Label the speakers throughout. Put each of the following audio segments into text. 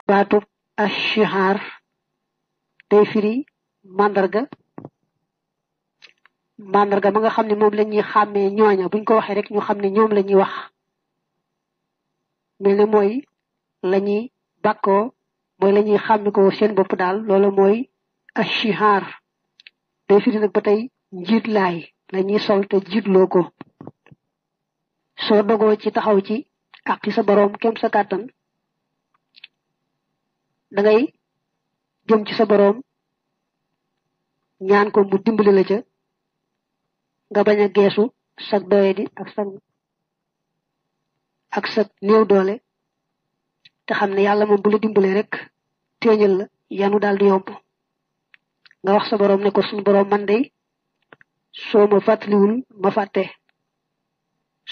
Speaker 1: baatub ashihar day firi mandarga mandarga ma nga xam ne moom la ñuy xàmmee ñooña buñ ko waxee rek ñu xam ne ñoom la ñuy wax mel ne mooy la ñuy bàkkoo mooy la ñuy xàmme ko seen bopp daal loola mooy ashihar day firi nag ba tey njiit laay la ñuy sol te jiitloo ko soo dogoo ci taxaw ci àqi sa boroom kem sa kàttan dangay jëm ci sa boroom ñaan ko mu dimbali la ca nga bañ a geesu sag doyadi ak sa néew doole te xam ne yàlla moom bu la dimbalee rek téeñal la yanu daal di yomb nga wax sa boroom ne ko suñu boroom man de soo ma fàttaliwul ma fàtte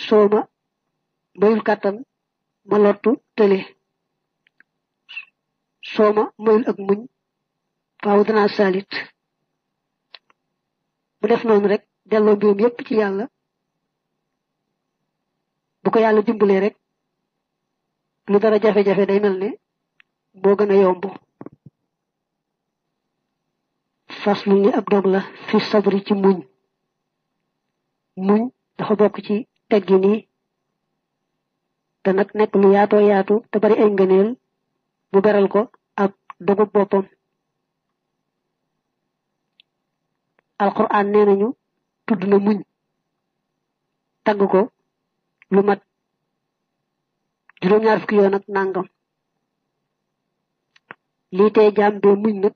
Speaker 1: soo ma mayul kàttan ma lottu tële soo ma mayul ak muñ faaw danaa saalit bu def noonu rek delloo mbirum yépp ci yàlla bu ko yàlla dimbalee rek lu dara jafe-jafe day mel ne moo gën a yomb faslu ni ab dog la fi sabri ci muñ muñ dafa bokk ci teggi nii te nag nekk lu yaatoo yaatu te bari ay ngëneel bu beral ko ak dogu boppam alquran nee nañu tudd na muñ tagg ko lu mat juróom-ñaar fukki yoon ak nangam lii tey jaam bee muñ nag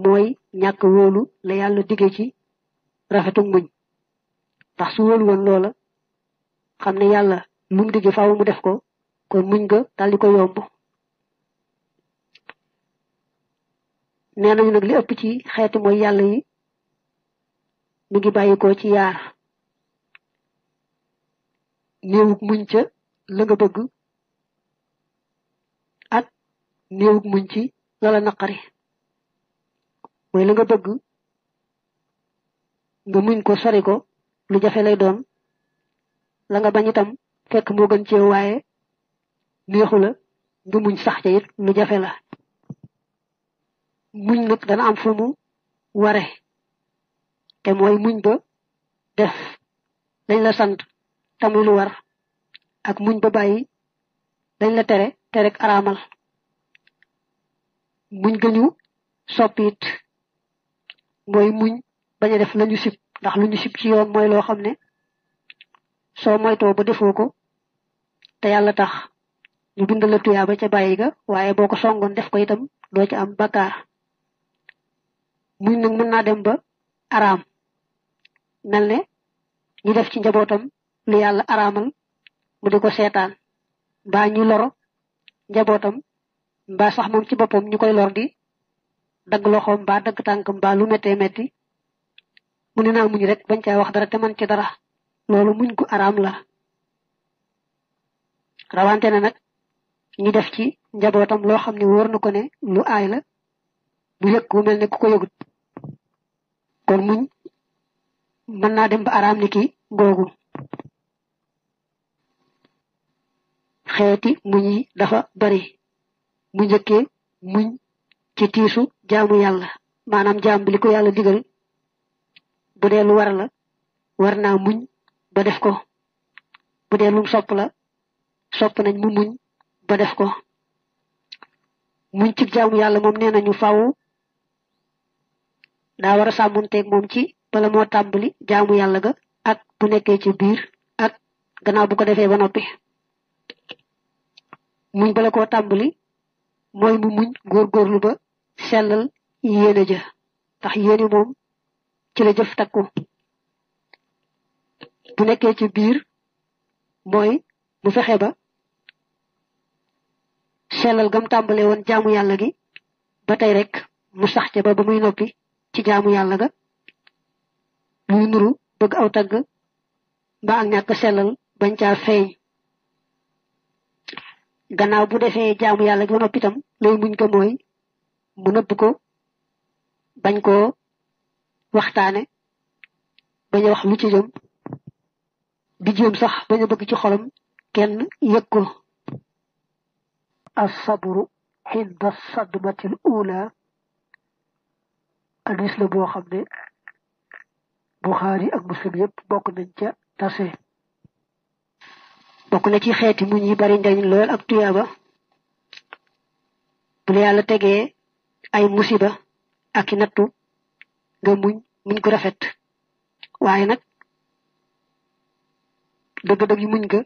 Speaker 1: mooy ñàkk wóolu la yàlla dige ci rafetu muñ ndax su wóolu woon loola xam ne yàlla lu mu dige faaw mu def ko kon muñ nga daal di ko yomb nee nañu nag li ëpp ci xeeti mooy yàlla yi mi ngi bàyyi ko ci yaar néewug muñ ca la nga bëgg ak néewug muñ ci la la naqari mooy la nga bëgg nga muñ ko sori ko lu jafe lay doon la nga bañ itam fekk moo gën ci waaye neexu la nga muñ sax ca it lu jafe la muñ nag dana am fu mu ware te mooy muñ ba def lañ la sant tamuy lu war ak muñ ba bàyyi dañ la te rek araamal muñ gëñu soppit mooy muñ bañ a def lañu sib ndax lu ñu sib ci yoon mooy loo xam ne soo moytoo ba defoo ko te yàlla tax ñu bind la tuyaaba ca bàyyi ga waaye boo ko songoon def ko itam doo ci am bakkaar muñ nag mën naa dem ba araam mel ne ñu def ci njabootam lu yàlla araamal mu di ko seetaan mbaa ñu loro njabootam mbaa sax moom ci boppam ñu koy lor di dagg loxoom mbaa dagg tànkam mbaa lu méttee métti mu ne naa muñ rek bañ caa wax dara te man ci dara loolu muñ gu araam la rawante na nag ñu def ci njabootam loo xam ne wóor na ko ne lu aay la bu yëg ku mel ne ku ko yëgut kon muñ mën naa dem ba araam ni ki googu xeeti muñ yi dafa bari mu njëkkee muñ ci tiisu jaamu yàlla maanaam jaam bi li ko yàlla digal bu dee lu war la war naa muñ ba def ko bu dee lum sopp la sopp nañ mu muñ ba def ko muñ ci jaamu yàlla moom nee nañu faaw daa war a sàmmonteeg moom ci bala moo tàmbali jaamu yàlla ga ak bu nekkee ci biir ak gannaaw bu ko defee ba noppi muñ bala koo tàmbali mooy mu muñ góorgóorlu ba sellal yéene ja ndax yéene moom ci la jëf takku bu nekkee ci biir mooy mu fexe ba sellal gam tàmbale woon jaamu yàlla gi ba tey rek mu sax ca ba muy noppi ci jaamu yàlla ga muy nuru bëgg aw tagg mbaa ak ñàkk sellal bañ caa feeñ gannaaw bu defee jaamu yàlla gi ba noppi itam lay muñ ko mooy mu nëbb ko bañ koo waxtaane bañ a wax lu ci jëm di jéem sax bañ a bëgg ci xolam kenn yëg ko as sabru hinda sadmatil ula hadis la boo xam ne Bukhari ak Muslim yépp bokk nañ ca tase bokk na ci xeeti muñ yi bari njariñ lool ak tuyaaba bu la yàlla tegee ay musiba ak i nattu nga muñ ko rafet waaye nag dëgg-dëgg yi muñ ga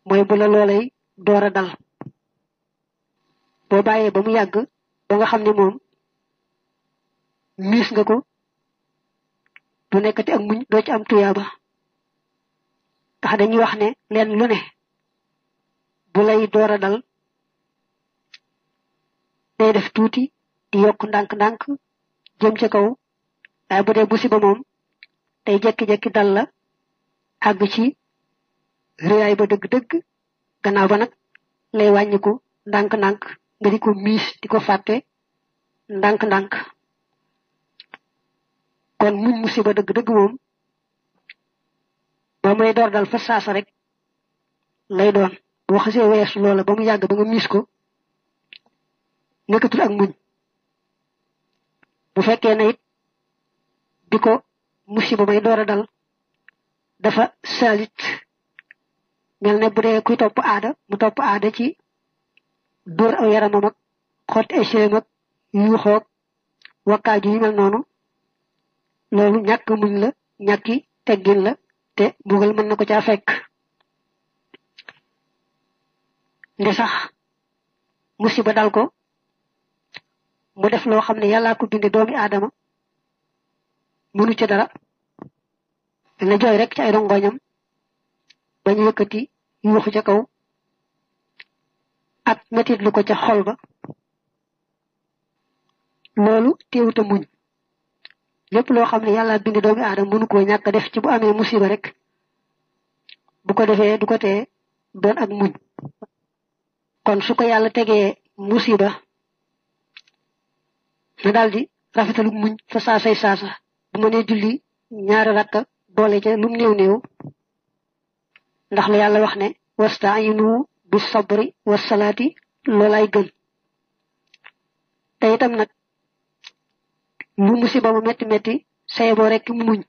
Speaker 1: mooy bu la loolay door a dal boo bàyyee ba mu yàgg ba nga xam ne moom miis nga ko du nekkati ak muñ doo ci am tuyaaba tax dañuy wax ne leen lu ne bu lay door a dal day def tuuti di yokk ndànk-ndànk jëm ca kaw waaye bu dee musiba moom day jekki-jekki dal la àgg ci réyaay ba dëgg-dëgg gannaaw ba nag lay wàññiku ndànk-ndànk nga di ko miis di ko fàtte ndànk-ndànk kon muñ musiba dëgg-dëgg moom ba mu lay door dal fa saasa rek lay doon boo xasee weesu loola ba mu yàgg ba nga miis ko nekkatul ak muñ bu fekkee na it bi ko musiba may door a dal dafa salit mel ne bu dee kuy topp aada mu topp aada ci dóor aw yaramam ak xotti ay séem ak yuuxoog wakkaaju yu mel noonu loolu ñàkk muñ la ñàkki teggin la te mbugal mën na ko caa fekk nde sax musiba dal ko mu def loo xam ne yàllaa ko binde doomi aadama mënu ca dara dana jooy rek ci ay rongoñam bañu yëkkati yuuxu ca kaw ak metit lu ko ca xol ba loolu teewuta muñ lépp loo xam ne yàlla bindi doomi aadama mënu koo ñàkk def ci bu amee musiba rek bu ko defee du ko tee doon ak muñ kon su ko yàlla tegee musiba na daldi rafetalu muñ fa saasay saasa bu ma nee julli ñaari rakka boole ca lum néew néew ndax la yàlla wax ne wasta'inu bis sabri was salaati loolay gën te itam nag lu musiba mu metti metti say boo rek muñ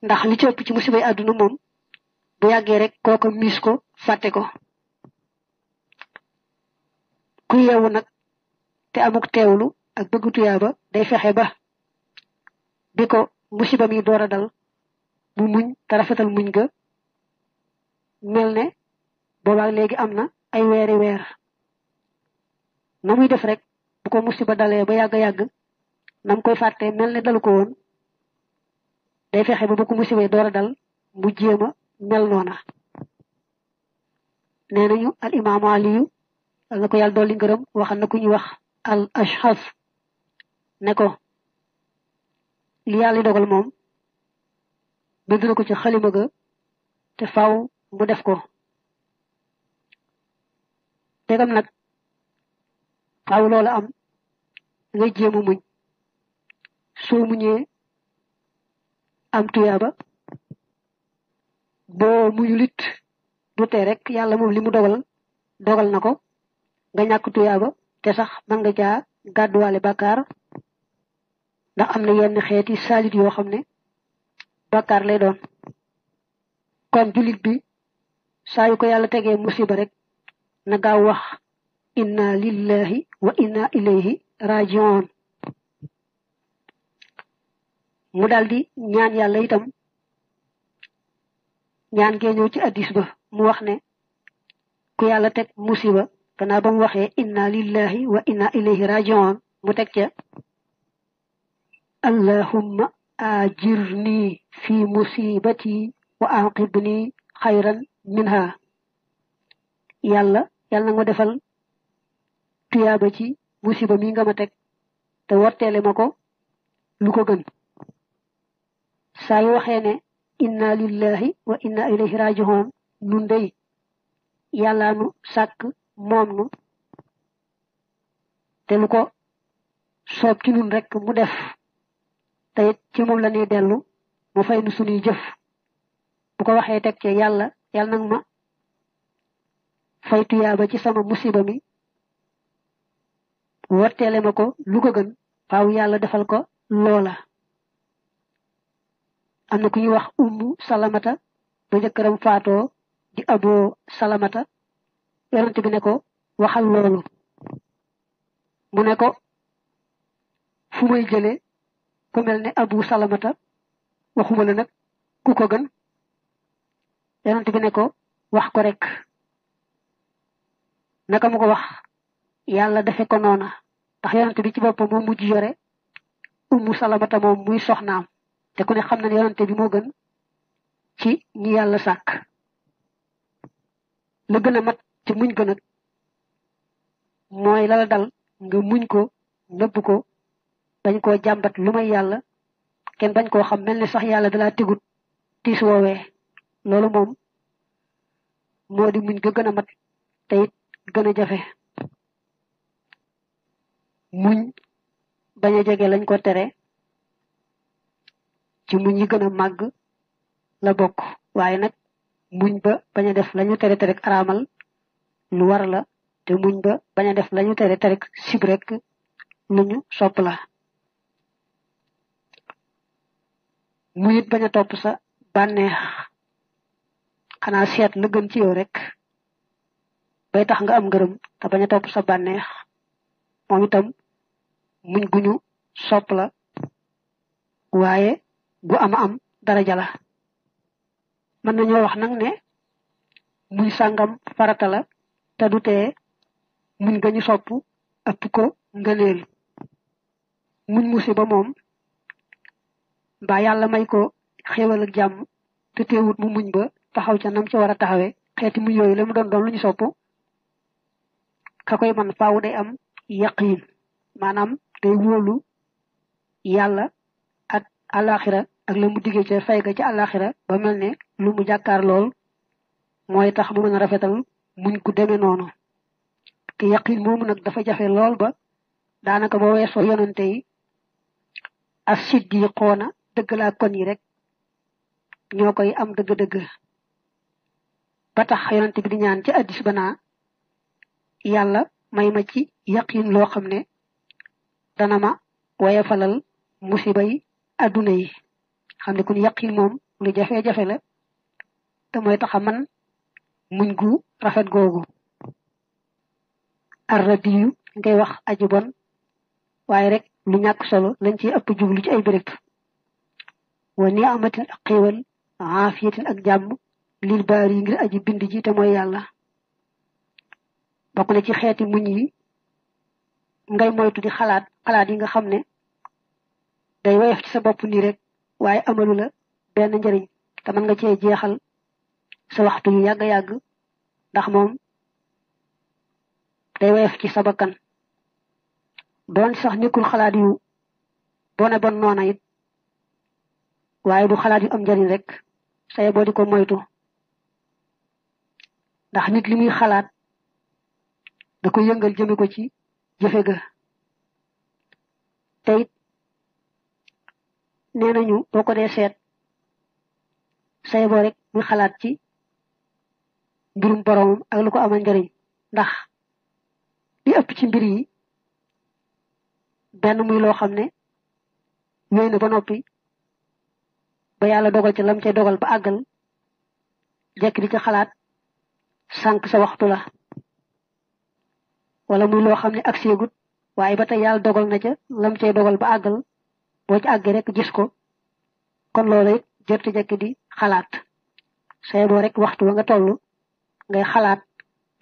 Speaker 1: ndax li ci ëpp ci musibay àdduna moom bu yàggee rek kooko miis ko fàtte ko ku yeewu nag te amuk teewlu ak bëgg tuyaaba day fexe ba bi ko musiba mi door a dal mu muñ te rafetal muñ ga mel ne boobaak léegi am na ay weeri weer na muy def rek bu ko musiba dalee ba yàgg-yàgg nam koy fàtte mel ne dalu ko woon day fexe ba bu ko musiba door a dal mu jéema mel noona nee nañu al imaamu aliyu al na ko yàlla dolli ngërëm waxal na ku ñuy wax al ashxaf ne ko li yàlla dogal moom bind na ko ci xalima ga te faaw mu def ko tegam nag faaw loola am nga jéema muñ soo muñee am tuyaaba boo muñulit du tee rek yàlla moom li mu dogal na ko nga ñàkk tuyaaba te sax man nga caa gàdduwaale bàkkaar ndax am na yenn xeeti saalit yoo xam ne bàkkaar lay doon kon jullit bi saa yu ko yàlla tegee musiba rek na gaaw wax inna lillahi wa inna ilayhi rajiun mu daldi ñaan yàlla itam ñaan gee ñëw ci addis ba mu wax ne ku yàlla teg musiba gannaaw ba mu waxee inna lillahi wa inna ilayhi rajiun mu teg ca allahumma ajirni fi musibati wa aqibni xayran minha yàlla na nga defal tuyaaba ci musiba mi nga ma teg te worteele ma ko lu ko gën saa yu waxee ne inna lillahi wa inna ilayhi rajiun nun dey yàlla nu sàkk moom nu te lu ko soob ci nun rek mu def te it ci moom la ñuy dellu mu fay nu sunuy jëf bu ko waxee teg ci yàlla nag ma fay tuyaaba ci sama musiba mi wotteele ma ko lu ko gën faaw yàlla defal ko loola. am na ku ñuy wax ummu salamata ba jëkkëram faatoo di abo salamata yonent bi ne ko waxal loolu mu ne ko fu may jële ku mel ne abu salamata waxuma la nag ku ko gën yonent bi ne ko wax ko rek naka mu ko wax yàlla defe ko noona ndax yonent bi ci boppam moo mujj yore ummu salamata moom muy soxnaam te ku ne xam na ne yonent bi moo gën ci ñi yàlla sàkk la gën a mat ci muñ ko nag mooy la dal nga muñ ko nëbb ko bañ koo jàmbat lu may yàlla kenn bañ koo xam mel ni sax yàlla dalaa tegut tiis woowee loolu moom moo di muñ ga gën a mat te it gën a jafe muñ bañ a jege lañ ko tere ci muñ yi gën a màgg la bokk waaye nag muñ ba bañ a def lañu tere tere araamal lu war la te muñ ba bañ a def lañu tere tere sib rek lu ñu sopp la muñ it bañ a topp sa bànneex xanaa seet la gën ci yow rek bay tax nga am ngërëm te bañ a topp sa bànneex moom itam muñ guñu sopp la waaye gu am daraja la mën nañoo wax nag ne muñ sàngam farata la te du tee muñ gañu sopp ëpp ko ngëneel muñ musiba moom mbaa yàlla may ko xéewal ak jàmm te teewut mu muñ ba taxaw ca nam ca war a taxawe xeeti muñ yooyu la mu doon lu ñu sopp ka koy man faaw day am yaqiin maanaam day wóolu yàlla ak àllaaxira ak la mu diggee ca fay ga ca àllaaxira ba mel ne lu mu jàkkaar lool mooy tax mu mën a rafetal muñ ku demee noonu te yaqiin moomu nag dafa jafe lool ba daanaka boo weesoo yonante yi as siddiqoona dëgg laa kon yi rek ñoo koy am dëgg-dëgg ba tax yonante bi di ñaan ci addis ba naa yàlla may ma ci yaqiin loo xam ne dana ma waye falal musiba yi adduna yi xam ne kun yaqiin moom lu jafe-jafe la te mooy tax a man muñ gu rafet googu arradiyu ngay wax aji bon waaye rek lu ñàkk solo lañ ci ëpp jublu ci ay béréb wa ni amatin ak xéewal aafiyatin ak jàmm lil baari yi ngir aji bind ji te mooy yàlla bokk na ci xeeti muñ yi ngay moytu di xalaat yi nga xam ne day woyof ci sa bopp nii rek waaye amalu la benn njëriñ te mën nga cee jeexal sa waxtu yu yàgg-yàgg ndax moom day woyof ci sa bakkan doon sax nekkul xalaat yu bon noona it waaye du xalaat yu am njëriñ rek saye boo di ko moytu ndax nit li muy xalaat da ko yëngal jëme ko ci jëfe ga te it nee nañu boo ko dee seet saye boo rek muy xalaat ci mbirum boroomam ak lu ko amal njëriñ ndax li ëpp ci mbir yi benn muy loo xam ne wéy na ba noppi ba yàlla dogal ci lam cay dogal ba àggal jekk di ci xalaat sànq sa waxtu la wala muy loo xam ne ak seegut waaye ba tey yàlla dogal na ca lam cay dogal ba àggal boo ci àggee rek gis ko kon loolu it jërte jekk di xalaat say boo rek waxtu wa nga toll ngay xalaat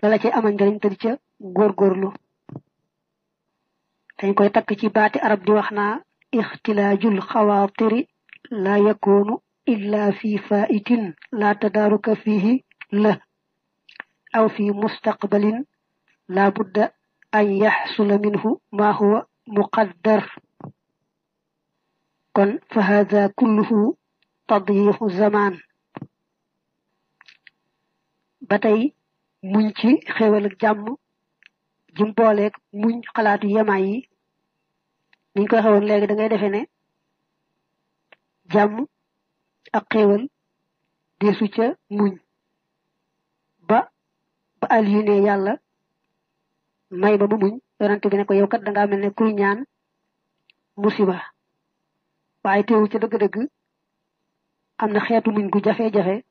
Speaker 1: lala ci amal njëriñ te di ca góorgóorlu dañ koy takk ci baati arab di wax naa ixtilaajul xawaatiri la yakunu illa fi faitin la tadaaruka fihi la aw fi mustaqbalin la budda an yaxsula minhu ma huwa muqaddar kon fa hada kulluhu tadyiixu zaman ba tey muñ ci xéewal ak jàmm jim booleeg muñ xalaatu yemaay yi niñ koy xewoon léegi da ngay defee ne jàmm ak xéewal deesu ca muñ ba aliyune yàlla may ba mu muñ yonante bi ne ko yow kat da nga melne kuy ñaan musiba waye teewu ci deug deug amna xéetu muñ gu jafé jafé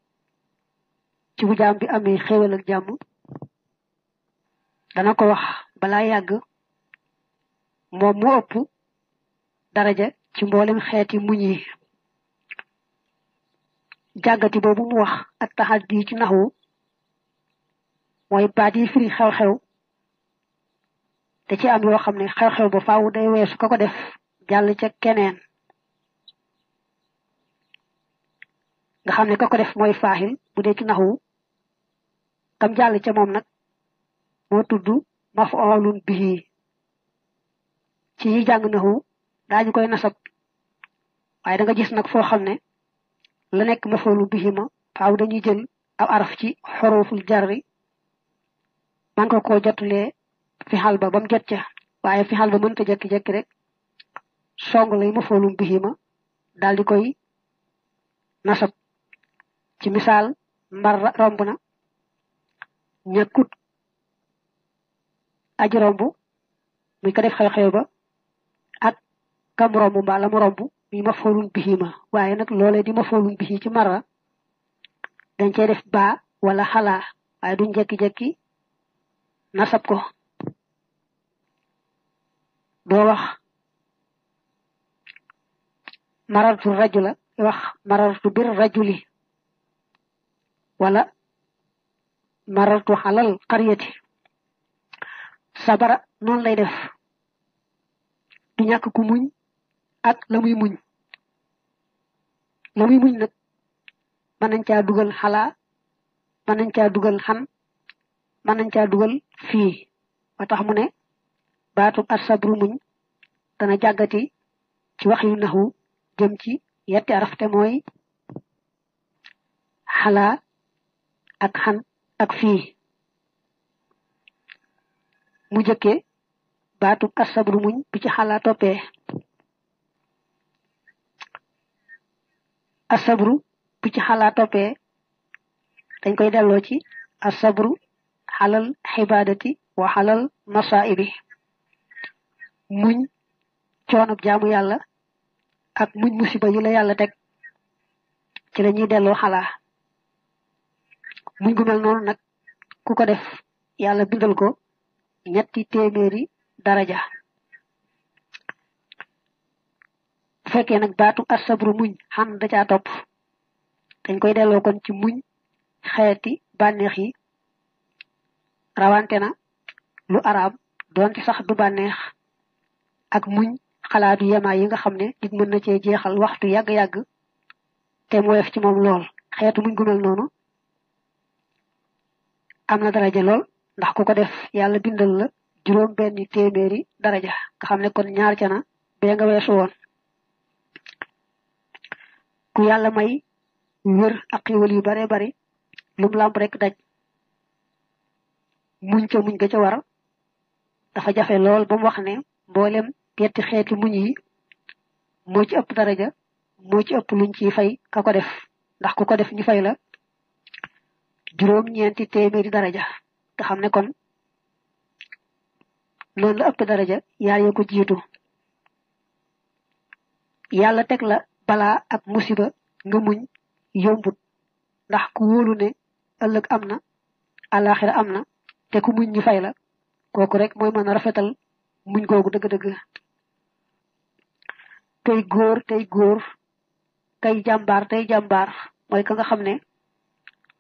Speaker 1: ci bu jaam bi amé xéewal ak jamm dana ko wax bala yàgg moom mu ëpp daraja ci mboolem xeeti muñ yi jàggati boobu mu wax ak taxaddi ci naxwu mooy baat yi firi xew-xew te ci am yoo xam ne xew-xew ba faaw day weesu ka ko def jàll ca keneen nga xam ne ka ko def mooy faaxil bu dee ci naxwu kam jàll ca moom nag moo tudd maf'ulun bihi ci yi jàng naxwu daañu koy nasab waaye da nga gis nag foo xam ne la nekk maf'ulun bihi ma faaw dañuy jël aw araf ci xuruful jarri man ko jotulee fi xal ba bam jot ca waaye fi xal ba mënta jekki-jekki rek song lay maf'ulun bihi ma daal di koy nasab ci misaal mbar romb na ñàkkut aji romb muy ko def xew-xew ba ak kam romb mbaa la mu romb mi maf'ulun bihi ma waaye nag loolee di maf'ulun bihi ci mara dañ cey def ba wala xalaa waaye duñ jekki-jekki nasab ko doo wax marartu rajula wax marartu bir rajuli wala marartu halal qaryati sabara non lay def du ñak ku muñ ak lamuy muñ nak man nañ ca dugal hala man nañ ca dugal han man nañ ca dugal fi ba tax mu ne baatu as-sabru muñ dana jàggati ci wax yu naxu jëm ci yetti arafte mooy hala ak han ak fi mu jëkke baatu as-sabru muñ bi ci hala topé as-sabru bi ci hala topé dañ koy dello ci as-sabru halal ibadati wa halal masaibi muñ coonab jaamu yàlla ak muñ musiba yi la yàlla teg ci la ñuy delloo xalaa muñ gu mel noonu nag ku ko def yàlla bindal ko ñetti téeméeri daraja bu fekkee nag baatu asabru muñ xam da caa topp dañ koy delloo kon ci muñ xeeti bànneex yi rawante na lu araam doonte sax du bànneex ak muñ xalaatu yema yi nga xamne nit mën na ci jéxal waxtu yag yag té mo def ci mom lool xéetu muñ gu mel nonu amna daraja lool ndax ku ko def yalla bindal la juroom benn téméri daraja nga xamne kon ñaar ca na bé nga wessu won ku yalla may wër ak xewal yu bare bare lum lamp rek daj muñ ga ca war dafa jafé lool bu wax ne mbolem yetti xéeti muñ yi mo ci ëpp daraja mo ci ëpp luñ ci fay ka ko def ndax ku ko def ñu fay la juroom ñenti téeméeri daraja nga xamne kon non la ëpp daraja yaar ya ko jiitu yàlla teg la bala ak musiba nga muñ yombut ndax ku wóolu ne ëllëg amna alaxira amna te ku muñ ñu fay la kooku rek mooy mën a rafetal muñ googu dëgg-dëgg tey góor kay jàmbaar mooy ka nga xam ne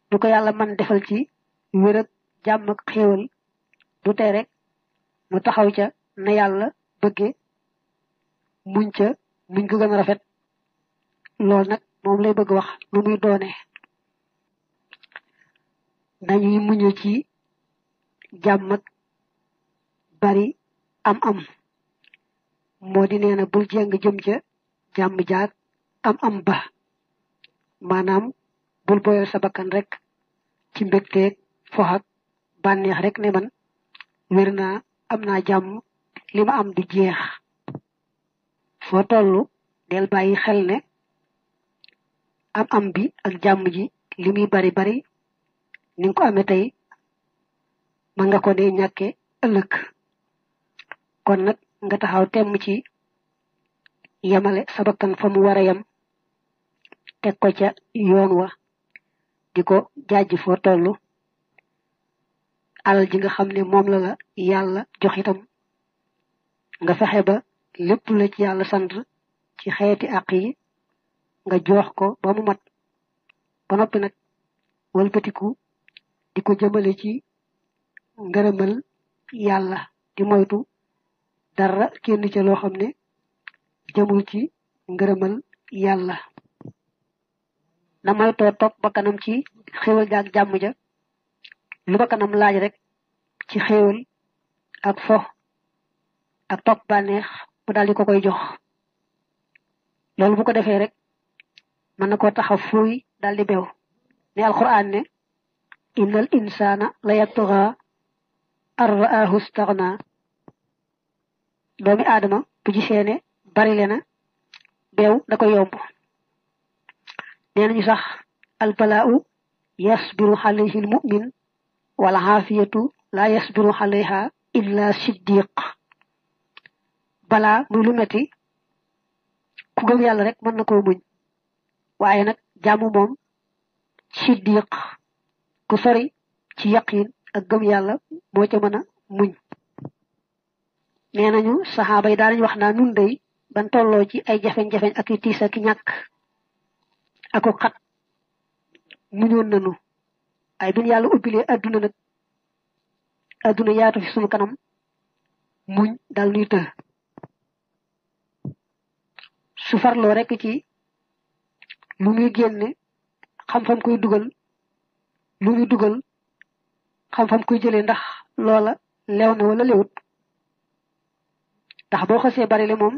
Speaker 1: du ko yàlla man defal ci wér ak jàmm ak xéewal du tee rek mu taxaw ca na yàlla bëgge muñ ca muñ ko gën a rafet lool nag moom lay bëgg wax nu muy doone dañuy muñu ci jàmm ak bari am modi neena bul jeng jëm ca jamm jaak am ba manam bul boyal sa bakkan rek ci mbekté fo ak banex rek ne man werna amna jamm lima am du jeex fo tollu del bayyi xel ne am bi ak jamm ji limi bari bari ni ko amé tay man nga ko dé ñaké ëllëg kon nag nga taxaw temm ci yamale sa bakkan fa mu war a yem teg ko ca yoon wa di ko jaaj foo tollu alal ji nga xam ne moom la yàlla jox itam nga fexe ba lépp la ci yàlla sant ci xeeti àq yi nga jox ko ba mu mat ba noppi nag walbatiku di ko jëmale ci ngërëmal yàlla di moytu dara kenn ca loo xam ne jëmul ci ngërëmal yàlla na moytoo topp bakkanam ci xéewal jaag jàmm ja lu bakkanam laaj rek ci xéewal ak fo ak topp bànneex mu daal di ko koy jox loolu bu ko defee rek mën na koo taxaw fuuy daal di bew ne alquran ne innal insana la yatgha ar ra'ahu istaghna doomi aadama bu gisee ne bari le na beew da ko yomb nee nañu sax albalaa'u yasbiru alayhi almu'min wal aafiyatu la yasbiru alayha illa siddiq balaa muy lu metti ku gëm yàlla rek mën na koo muñ waaye nag jàmm moom siddiq ku sori ci yaqin ak gëm yàlla moo ca mën a muñ nee nañu saxaaba yi daanañ wax naa nun day ban tolloo ci ay jafeñ-jafeñ ak i tiis ak i ñàkk ako xat muñoon nanu ay bin yàlla ubbilee adduna nag adduna yaatu fi sunu kanam muñ dal nuy të su farloo rek ci lu muy génne xam fam koy dugal lu muy dugal xam fam koy jëlee ndax loola leew na wala lewut ndax boo xasee bari le moom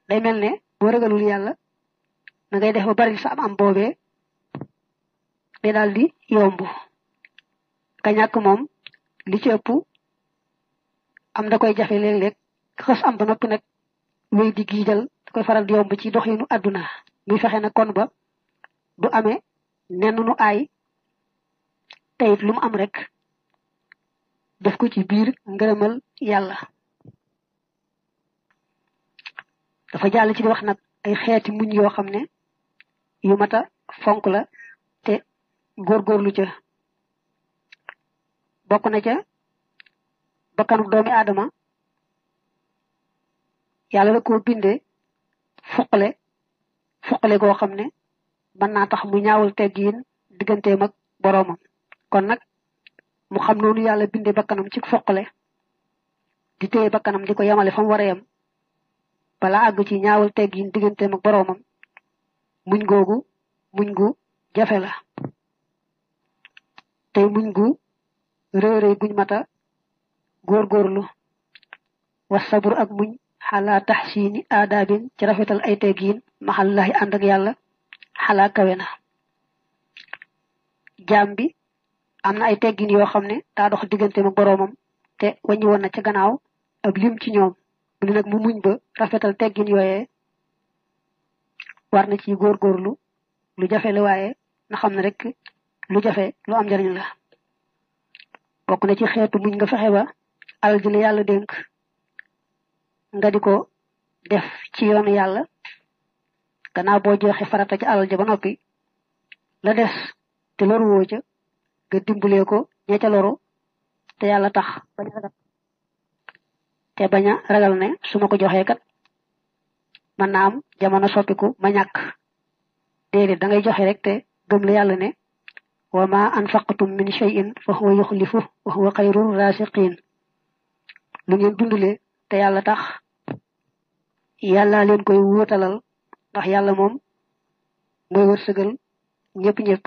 Speaker 1: day mel ne boo ragalul yàlla na ngay def ba bari sa am boobee day daal di yomb ka ñàkk moom li ci ëpp am da koy jafe léeg-léeg xës am ba noppi nag wéy di giijal da koy faral di yomb ci doxinu àdduna muy fexe na kon ba du amee nenn nu aay teyit lu mu am rek def ko ci biir ngërëmal yàlla dafa jàll ci di wax nag ay xeeti muñ yoo xam ne yu mata fonk la te góorgóorlu ca bokk na ca bakkanu doomi aadama yàlla la koo bindee fuqale goo xam ne mën naa tax mu ñaawul teggiin digganteem ak boroomam kon nag mu xam noonu yàlla bindee bakkanam ci fuqale di téye bakkanam di ko yemale fa mu war a yem bala àgg ci ñaawul teggiin digganteem ak boroomam muñ googu muñ gu jafe la tey muñ gu réeréy guñ mata góorgóorlu wa sabur ak muñ xalaa taxsiini aadaabin ci rafetal ay teggiin maxallahi ànd ak yàlla xalaa kawe na jaam bi am na ay teggin yoo xam ne daa dox digganteem ak boroomam te wàññi woon na ca gannaaw ab lim ci ñoom mu ne nag mu muñ ba rafetal teggin yooyee war na ci góorgóorlu lu jafe la waaye na xam ne rek lu jafe lu am njariñ la bokk na ci xeetu muñ nga fexe ba alal ji la yàlla dénk nga di ko def ci yoonu yàlla gannaaw boo joxe farata ci alal ja ba noppi la des te loru woo ca nga dimbalee ko ña ca loru te yàlla tax te bañ a ragal ne su ma ko joxee kat mën naa am jamono soppiku ma ñàkk déedéet da ngay joxe rek te gëm la yàlla ne wa ma anfaqtum min shay'in fa huwa yukhlifu wa huwa khayrur rasiqin lu ngeen dundulee te yàlla tax yàlla leen koy wóotalal ndax yàlla moom mooy wërsëgal ñëpp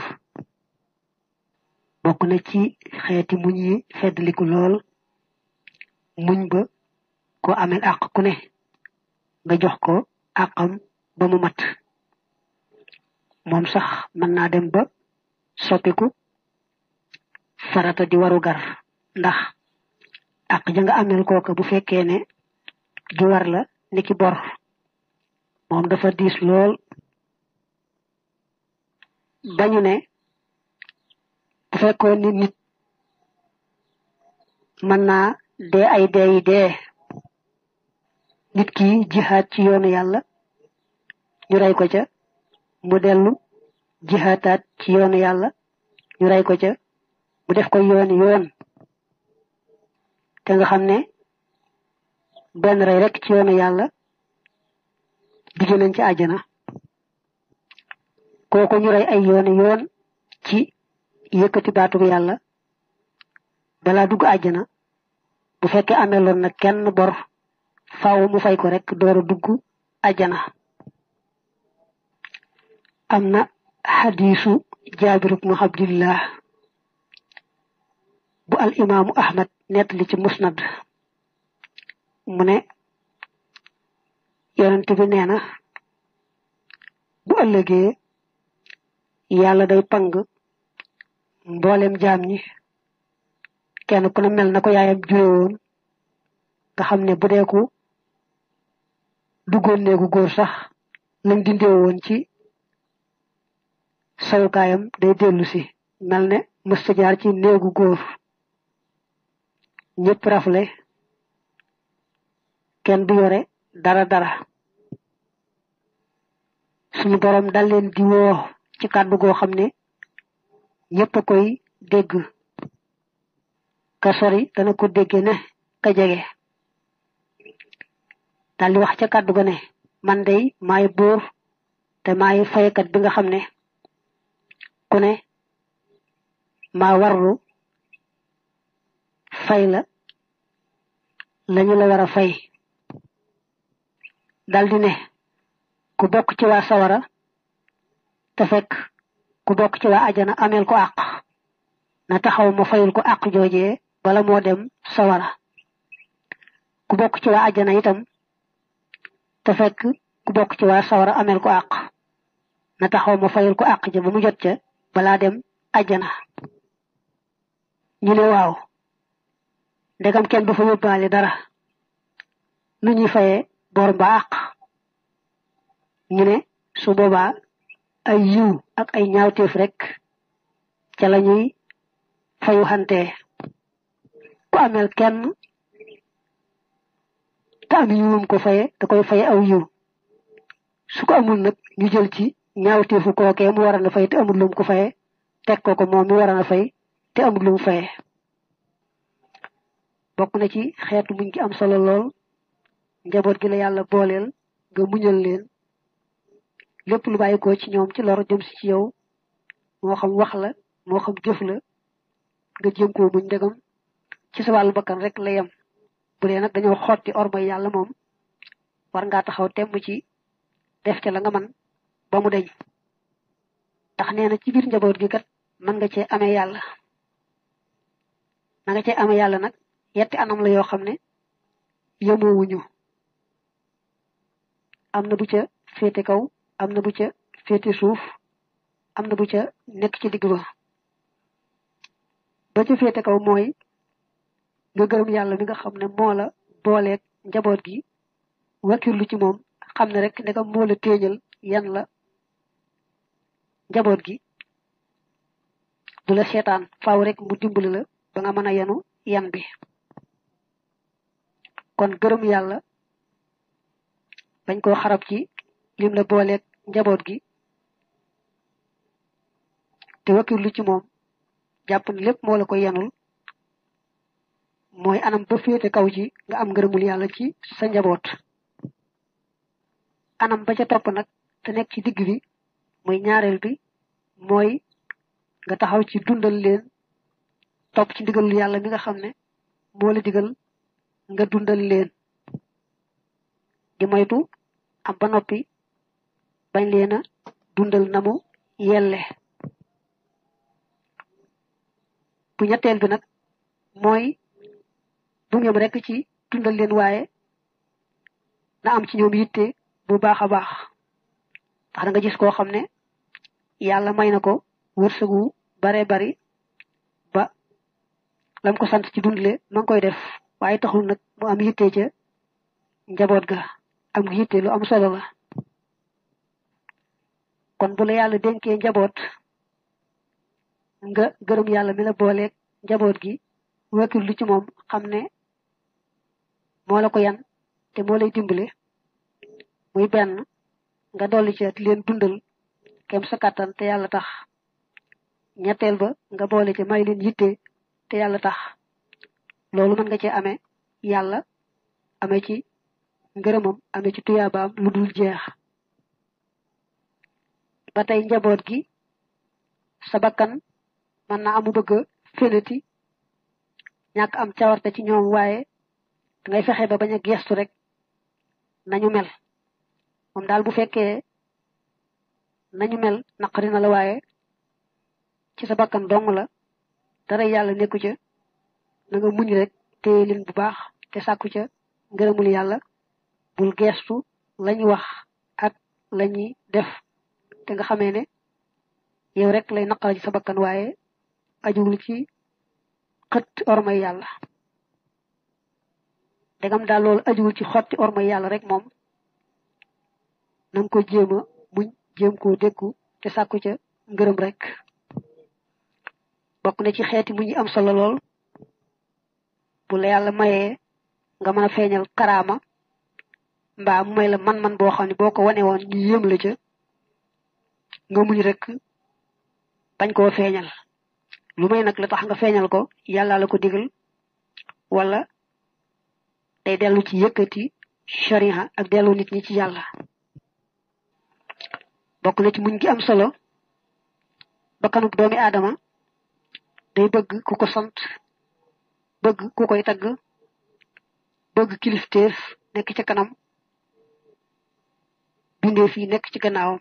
Speaker 1: bokk na ci xeeti muñ yi feddliku lool muñ ba ko amel àq ku ne nga jox ko àqam ba mu mat moom sax mën naa dem ba soppiku farata di waru gar ndax àq ja nga amel kooka bu fekkee ne du war la niki bor moom dafa diis lool dañu ne bu fekkoon ni nit mën naa dee ay dee yi dee nit ki jihaad ci yoonu yàlla ñu rey ko ca mu dellu jihaataat ci yoonu yàlla ñu rey ko ca mu def ko yoon te nga xam ne benn rey rek ci yoonu yàlla digge nañ ci àjjana kooku ñu rey ay yoon ci yëkkati baatub yàlla balaa dugg àjjana bu fekkee ameloon na kenn bor faaw mu fay ko rek door a dugg àjjana am na xadiisu jaabir ibnu abdillah bu al imaamu ahmad nettali ci musnad mu ne yonent bi nee na bu ëllëgee yàlla day pang mboolem jaam ñi kenn ku ne mel na ko yaayam jure woon nga xam ne bu dee ko duggoon néegu góor sax lañ dindee woon ci sawukaayam day dellu si mel ne mësta jaar ci néegu góor ñëpp rafle kenn du yore dara suñu borom dal leen di woo ci kàddu goo xam ne ñëpp a koy dégg ka sori dana ko dégge ne ka jege dal di wax ca kàddu ga ne man dey maay buur te maay faykat bi nga xam ne ku ne maa warlu fay lañu la war a fay daldi ne ku bokk ci waa sawara te fekk ku bokk ci waa ajana ameel ko àq na taxaw ma fayul ko àq joojee bala moo dem sawara ku bokk ci waa ajana itam te fekk ku bokk ci waa sawara ameel ko àq na taxaw ma fayul ko àq ja ba mu jot ca balaa dem ajana ñu ne waaw ndegam kenn du fa yóbbaale dara nu ñuy fayee bor ba àq ñu ne su boobaa ay yiw ak ay ñaawteef rek ca la ñuy fayu xante ku amel kenn te am yiwum ko faye da koy faye aw yiw su ko amul nag ñu jël ci ñaawteefu kookee mu waroon a fay te amul lu mu ko faye teg ko moom mi waroon a fay te amul lu mu faye bokk na ci xeetu muñ gi am solo lool njaboot gi la yàlla booleel nga muñal leen lépp lu bàyyi ko ci ñoom ci lor jëm si ci yow moo xam wax la moo xam jëf la nga jéem koo muñ ndegam ci sa wàllu bakkan rek la yem bu dee nag dañoo xotti ormay yàlla moom war ngaa taxaw temm ci def ca la nga man ba mu deñ ndax nee na ci biir njaboot gi kat mën nga cee amee yàlla na nga cee amee yàlla nag yetti anam la yoo xam ne yemoowuñu am na bu ca féete kaw am na bu ca féete suuf am na bu ca nekk ci digg ba ca féete kaw mooy nga gërëm yàlla mi nga xam ne moo la booleeg njaboot gi wakirlu ci moom xam ne rek ndegam moo la téeñal yan la njaboot gi du la seetaan faaw rek mu dimbali la ba nga mën a yenu yan bi kon gërëm yàlla bañ koo xarab ci lim la booleeg njaboot gi te wakirlu ci moom jàpp ne lépp moo la ko yenul mooy anam ba féete kaw ci nga am ngërëmul yàlla ci sa njaboot anam ba ca topp nag te nekk ci digg bi muy ñaareel bi mooy nga taxaw ci dundal leen topp ci ndigalul yàlla mi nga xam ne moo la digal nga dundal leen di moytu am ba noppi bañ leen a dundal na mu yelle bu ñetteel bi nag mooy bu ñoom rek ci dundal leen waaye na am ci ñoom yitte bu baax a baax ndax da nga gis koo xam ne yàlla may na ko wërsëgu bare bari ba lam ko sant ci dundle ma ngi koy def waaye taxul nag mu am yitte ca njaboot ga am yitte lu am solo la kon bu la yàlla dénkee njaboot nga gërëm yàlla mi la booleeg njaboot gi wekkilu ci moom xam ne moo la ko yan te moo lay dimbale muy benn nga dolli ci di leen dundal kem sa kàttan te yàlla tax ñetteel ba nga boole ci may leen yitte te yàlla tax loolu mën nga ci amee yàlla amee ci ngërëmam amee ci tuyaabaam lu dul jeex ba tey njaboot gi sa bakkan mën na amu bëgg fenati ñàkk am cawarte ci ñoom waaye dangay fexe ba bañ a gestu rek nañu mel moom daal bu fekkee nañu mel naqari na la waaye ci sa bakkan dong la dara yàlla nekku ca na nga muñ rek téye leen bu baax te sàkku ca ngërëmul yàlla bul gestu lañu wax ak lañuy def te nga xamee ne yow rek lay naqara ci sa bakkan waaye ajuwul ci xët ormay yàlla degam daal loolu ajuwul ci xotti ormay yàlla rek moom na nga ko jéem a muñ jéem koo dékku te sàkku ca ngërëm rek bokk na ci xeeti muñ yi am solo lool bu la yàlla mayee nga mën a feeñal karaama mbaa mu may la man-man boo xam ne boo ko wane woon ñu yéem la ca nga muñ rek bañ koo feeñal lu may nag la tax nga feeñal ko yàlla la ko digal wala day dellu ci yëkkati shariha ak dellu nit ñi ci yàlla bokk na ci muñ gi am solo bakkanub doomi aadama day bëgg ku ko sant bëgg ku koy tagg bëgg kilifteef nekk ci kanam bindee fii nekk ci gannaawam